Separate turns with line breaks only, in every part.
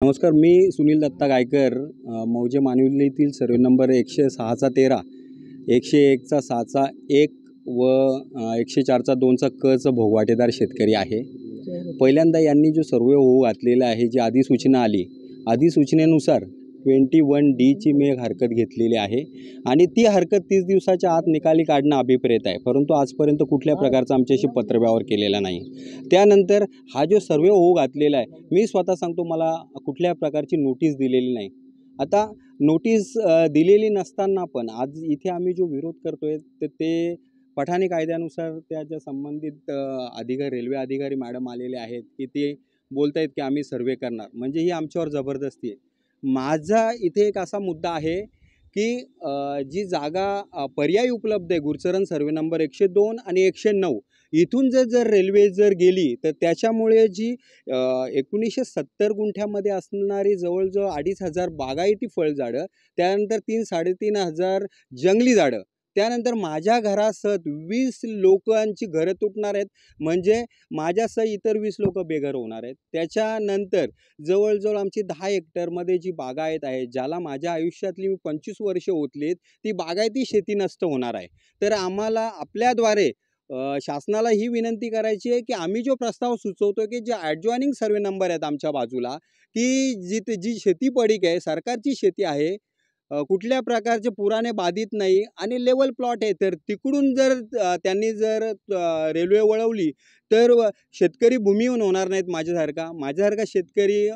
नमस्कार, मी सुनील दत्ता गायकर, मौजे मानविलीतील survey number 106चा 13, 101चा 6चा 1 व 104चा 2चा कचा भोगवाटेदार शेतकरी आहे। पहिल्यांदा यांनी जो सर्वे होऊ घातलेला आहे, जी अधिसूचना आली, अधिसूचनेनुसार 21D ची मी एक हरकत घेतलेली आहे आणि ती हरकत 30 दिवसाच्या आत निकाली काढणं अभिप्रेत आहे, परंतु आजपर्यंत कुठल्या प्रकारचा आमच्याशी पत्रव्यवहार केलेला नाही। त्यानंतर हा जो सर्वे होऊ घातलेला आहे, मी स्वतः सांगतो, मला कुठल्या प्रकारची नोटीस दिलेली नाही। आता नोटीस दिलेली नसताना पण आज इथे आम्ही जो विरोध करतोय ते पठाणी कायद्यानुसार त्याच्या संबंधित अधिकारी, रेल्वे अधिकारी मॅडम आलेले आहेत की ते बोलतायत की आम्ही सर्वे करणार, म्हणजे ही आमच्यावर जबरदस्ती आहे। माझा इथे एक असा मुद्दा आहे की जी जागा पर्यायी उपलब्ध आहे, गुरचरण सर्वे नंबर 102 आणि 109 इथून जर रेल्वे गेली तर त्याच्यामुळे जी 1970 गुंठ्यामध्ये असणारी जवळजवळ 2500 बागायती फळझाडं, त्यानंतर 3-3.5 जंगली झाडं, त्यानंतर माझ्या घरासह 20 लोकांची घरं तुटणार आहेत, म्हणजे माझ्यासह इतर 20 लोक बेघर होणार आहेत। त्याच्यानंतर जवळजवळ आमची 10 हेक्टरमध्ये जी बागायत आहे, ज्याला माझ्या आयुष्यातली 25 वर्ष ओतलीत, ती बागायती शेती नष्ट होणार आहे। तर आम्हाला आपल्याद्वारे शासनाला ही विनंती करायची आहे की आम्ही जो प्रस्ताव सुचवतो की जे ॲडजॉइनिंग सर्वे नंबर आहेत आमच्या बाजूला, की जी शेती पडीक आहे, सरकारची शेती आहे, कुठल्या प्रकारचे पुराने बाधित नाही आणि लेवल प्लॉट आहे, तर तिकडून जर त्यांनी रेल्वे वळवली तर शेतकरी भूमिहीन होणार नाहीत, माझ्यासारखा शेतकरी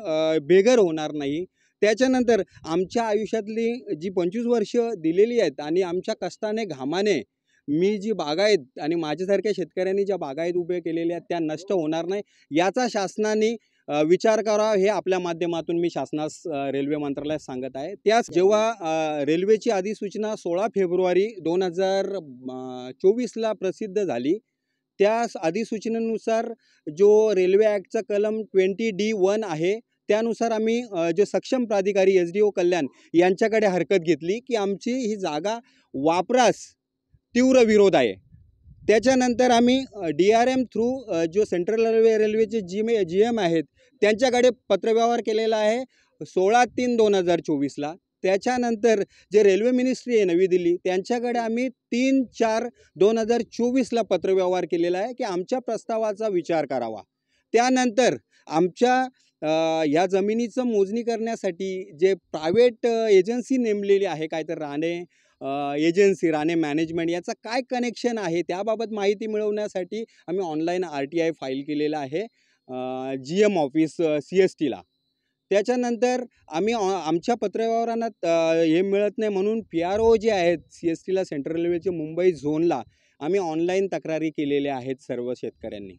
बेघर होणार नाही। त्याच्यानंतर आमच्या आयुष्यातली जी 25 वर्ष दिलेली आहेत आणि आमच्या कष्टाने घामाने मी जी बागायत आणि माझ्यासारख्या शेतकऱ्यांनी ज्या बागायत उभे केलेल्या आहेत त्या नष्ट होणार नाही, याचा शासनाने विचार करावा, हे आपल्या माध्यमातून मी शासनास रेल्वे मंत्रालयास सांगत आहे। त्याच जेव्हा रेल्वेची अधिसूचना 16 फेब्रुवारी 2024ला प्रसिद्ध झाली, त्या अधिसूचनेनुसार जो रेल्वे ॲक्टचा कलम 20D1 आहे, त्यानुसार आम्ही जे सक्षम प्राधिकारी SDO कल्याण यांच्याकडे हरकत घेतली की आमची ही जागा वापरास तीव्र विरोध आहे। त्याच्यानंतर आम्ही DRM थ्रू जो सेंट्रल रेल्वेचे GM आहेत त्यांच्याकडे पत्रव्यवहार केलेला आहे 16/3/2024ला। त्याच्यानंतर जे रेल्वे मिनिस्ट्री आहे नवी दिल्ली, त्यांच्याकडे आम्ही 3/4/2024ला पत्रव्यवहार केलेला आहे की आमच्या प्रस्तावाचा विचार करावा। त्यानंतर आमच्या ह्या जमिनीचं मोजणी करण्यासाठी जे प्रायव्हेट एजन्सी नेमलेली आहे, काय तर राणे एजन्सी, राणे मॅनेजमेंट, याचा काय कनेक्शन आहे त्याबाबत माहिती मिळवण्यासाठी आम्ही ऑनलाईन RTI फाईल केलेला आहे GM ऑफिस CSTला। त्याच्यानंतर आम्ही आमच्या पत्रव्यवहारांना हे मिळत नाही म्हणून PRO जे आहेत CSTला, सेंट्रल रेल्वेचे मुंबई झोनला, आम्ही ऑनलाईन तक्रारी केलेल्या आहेत सर्व शेतकऱ्यांनी।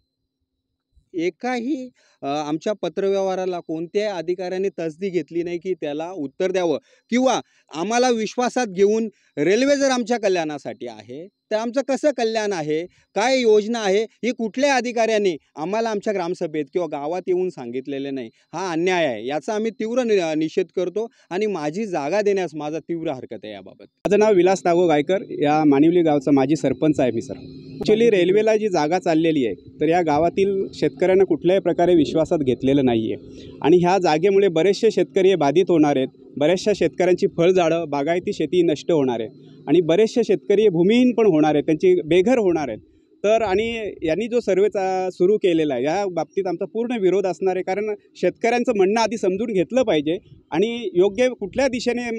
एकाही आमच्या पत्रव्यवहाराला कोणत्याही अधिकाऱ्याने तसदी घेतली नाही की त्याला उत्तर द्यावं किंवा आम्हाला विश्वासात घेऊन रेल्वे जर आमच्या कल्याणासाठी आहे तर आमचं कसं कल्याण आहे, काय योजना आहे, ही कुठल्याही अधिकाऱ्यांनी आम्हाला आमच्या ग्रामसभेत किंवा गावात येऊन सांगितलेले नाही। हा अन्याय आहे, याचा आम्ही तीव्र निषेध करतो आणि माझी जागा देण्यास माझा तीव्र हरकत आहे याबाबत।
माझं नाव विलास नागो गायकर, या मानिवली गावचा माजी सरपंच आहे मी सर। ॲक्च्युली रेल्वेला जी जागा चाललेली आहे तर या गावातील शेतकऱ्यांना कुठल्याही प्रकारे विश्वासात घेतलेलं नाही आहे आणि ह्या जागेमुळे बरेचसे शेतकरी बाधित होणार आहेत, बऱ्याचशा शेतकऱ्यांची फळझाडं, बागायती शेती नष्ट होणार आहे आणि बरेचसे शेतकरी भूमिहीन पण होणार आहेत, त्यांची बेघर होणार आहेत। तर आणि यांनी जो सर्वे सुरू केलेला आहे या बाबतीत आमचा पूर्ण विरोध असणार आहे, कारण शेतकऱ्यांचं म्हणणं आधी समजून घेतलं पाहिजे आणि योग्य कुठल्या दिशेने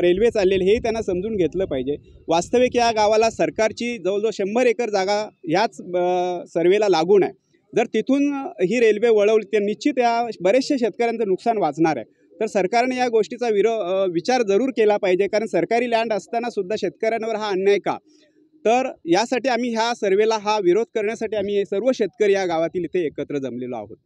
रेल्वे चाललेली हे त्यांना समजून घेतलं पाहिजे। वास्तविक या गावाला सरकारची जवळजवळ 100 एकर जागा ह्याच सर्वेला लागून आहे। जर तिथून ही रेल्वे वळवली तर निश्चित या बरेचशा शेतकऱ्यांचं नुकसान वाचणार आहे। तर सरकारने या गोष्टीचा विचार जरूर केला पाहिजे, कारण सरकारी लँड असताना सुद्धा शेतकऱ्यांवर हा अन्याय का? तर यासाठी आम्ही ह्या सर्वेला विरोध करण्यासाठी आम्ही सर्व शेतकरी या गावातील इथे एकत्र जमलेलो आहोत।